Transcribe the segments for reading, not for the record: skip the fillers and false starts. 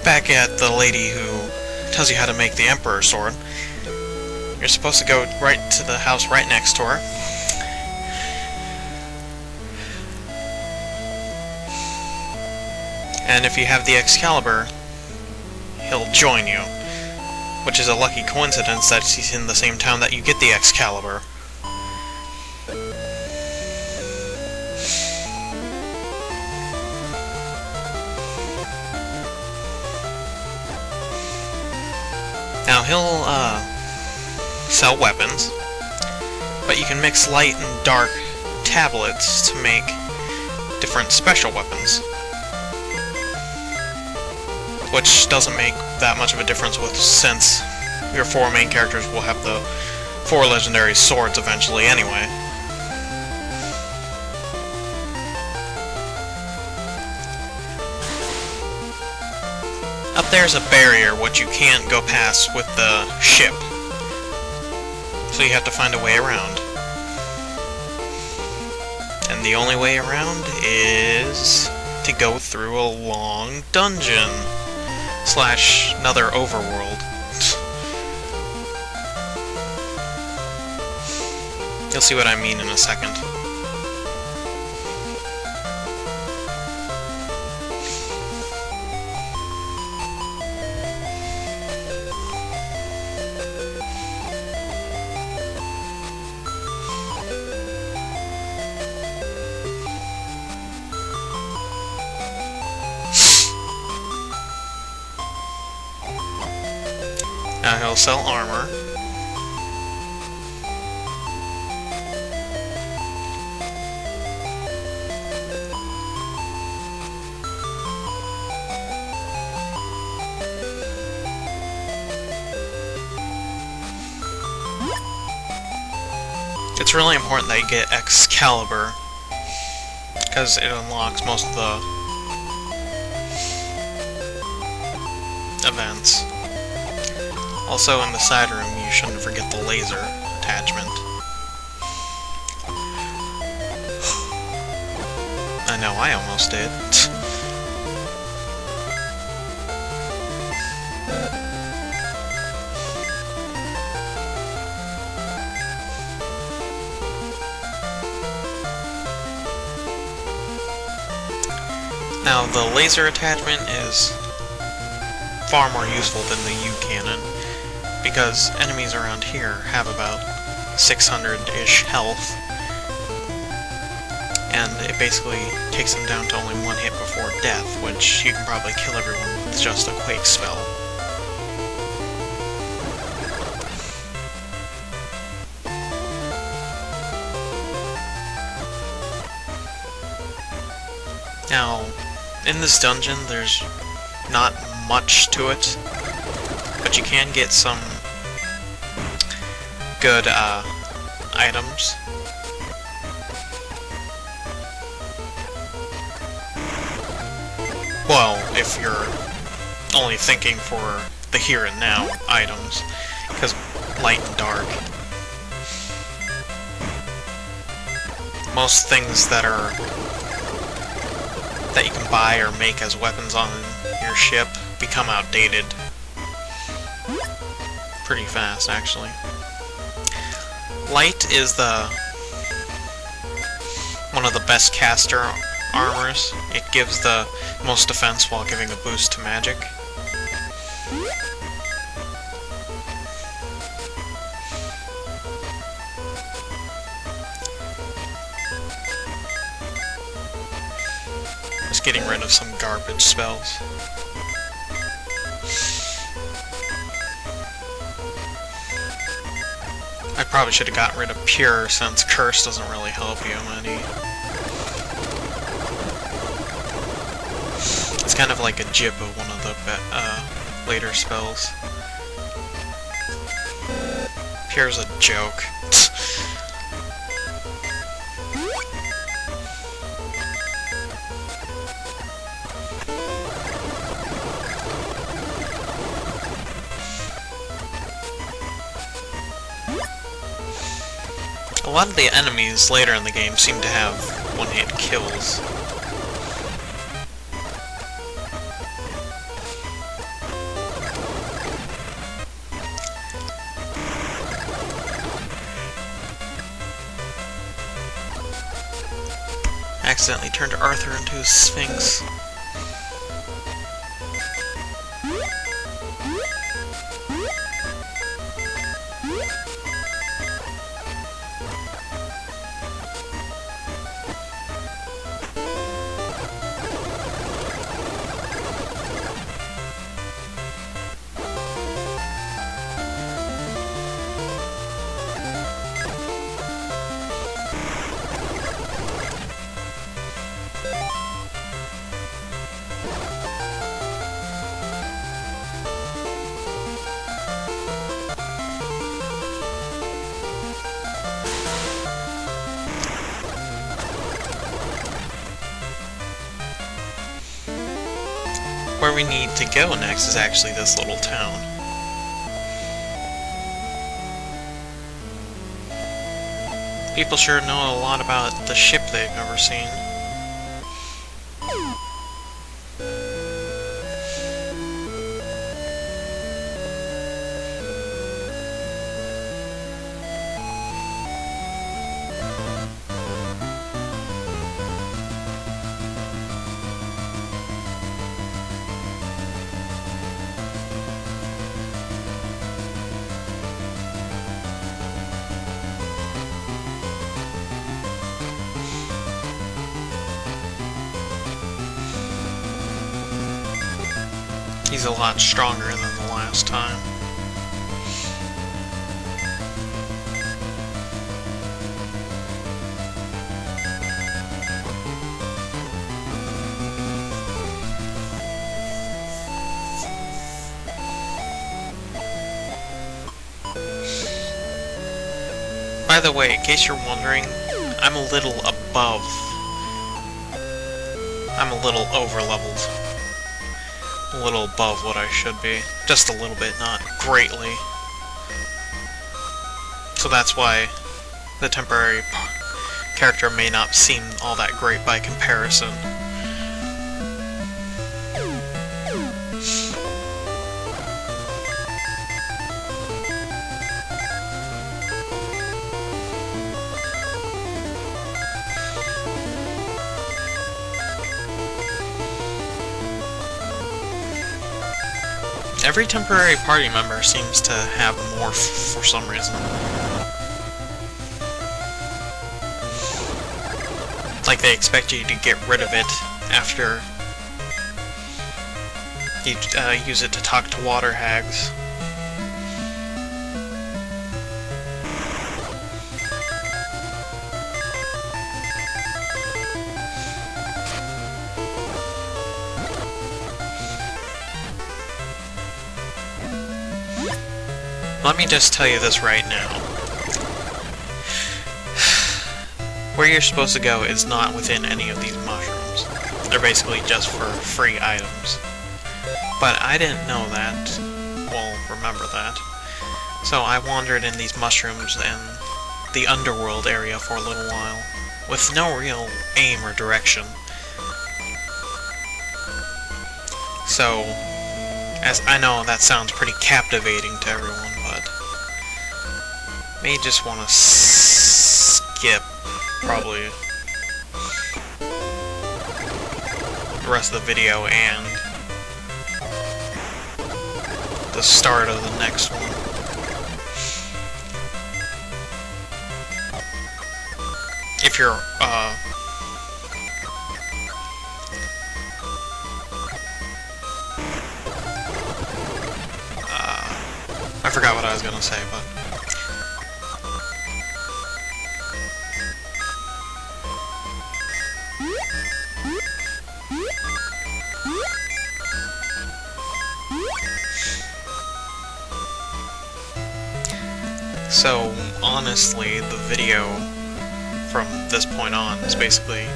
back at the lady who tells you how to make the Emperor's sword. You're supposed to go right to the house right next to her. And if you have the Xcalibr, he'll join you. Which is a lucky coincidence that he's in the same town that you get the Xcalibr. Now he'll sell weapons, but you can mix light and dark tablets to make different special weapons. Which doesn't make that much of a difference since your 4 main characters will have the 4 legendary swords eventually anyway. Up there's a barrier which you can't go past with the ship, so you have to find a way around. And the only way around is to go through a long dungeon / another overworld. You'll see what I mean in a second. Now he'll sell armor. It's really important that you get Xcalibr, because it unlocks most of the events. Also, in the side room, you shouldn't forget the laser attachment. I know, I almost did. Now, the laser attachment is far more useful than the U-cannon, because enemies around here have about 600-ish health, and it basically takes them down to only 1 hit before death, which you can probably kill everyone with just a Quake spell. Now, in this dungeon, there's not much to it, but you can get some good items. Well, if you're only thinking for the here and now items, because light and dark. Most things that you can buy or make as weapons on your ship become outdated pretty fast, actually. Light is one of the best caster armors. It gives the most defense while giving a boost to magic. Just getting rid of some garbage spells. I probably should have gotten rid of Pure, since Curse doesn't really help you any. It's kind of like a jib of one of the later spells. Pure's a joke. A lot of the enemies later in the game seem to have one-hit kills. accidentally turned Arthur into a Sphinx. Where we need to go next is actually this little town. People sure know a lot about the ship they've never seen. He's a lot stronger than the last time. By the way, in case you're wondering, I'm a little over-leveled. A little above what I should be. Just a little bit, not greatly. So that's why the temporary character may not seem all that great by comparison. Every temporary party member seems to have morph for some reason. Like they expect you to get rid of it after you use it to talk to water hags. Let me just tell you this right now. Where you're supposed to go is not within any of these mushrooms. They're basically just for free items. But I didn't know that. Well, remember that. So I wandered in these mushrooms and the underworld area for a little while, with no real aim or direction. So, as I know that sounds pretty captivating to everyone, but may just want to skip, probably, the rest of the video and the start of the next one. If you're, I forgot what I was gonna say, but... So, honestly, the video from this point on is basically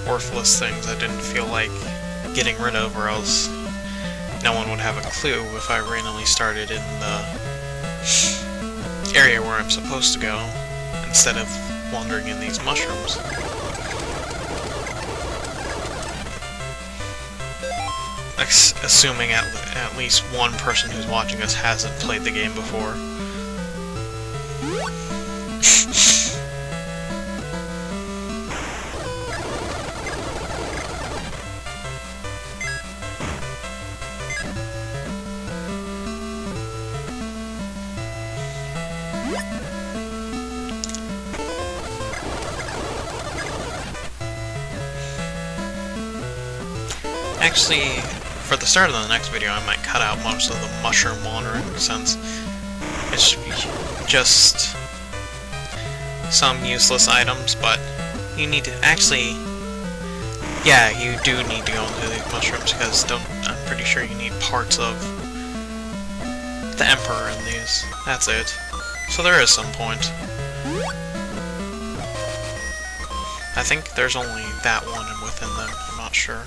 worthless things I didn't feel like getting rid of, or else no one would have a clue if I randomly started in the area where I'm supposed to go, instead of wandering in these mushrooms. Assuming at least one person who's watching us hasn't played the game before. Actually, for the start of the next video, I might cut out most of the mushroom wandering, since it's just some useless items, but you need to actually... Yeah, you do need to go into these mushrooms, because I'm pretty sure you need parts of the Emperor in these. That's it. So there is some point. I think there's only that one within them, I'm not sure.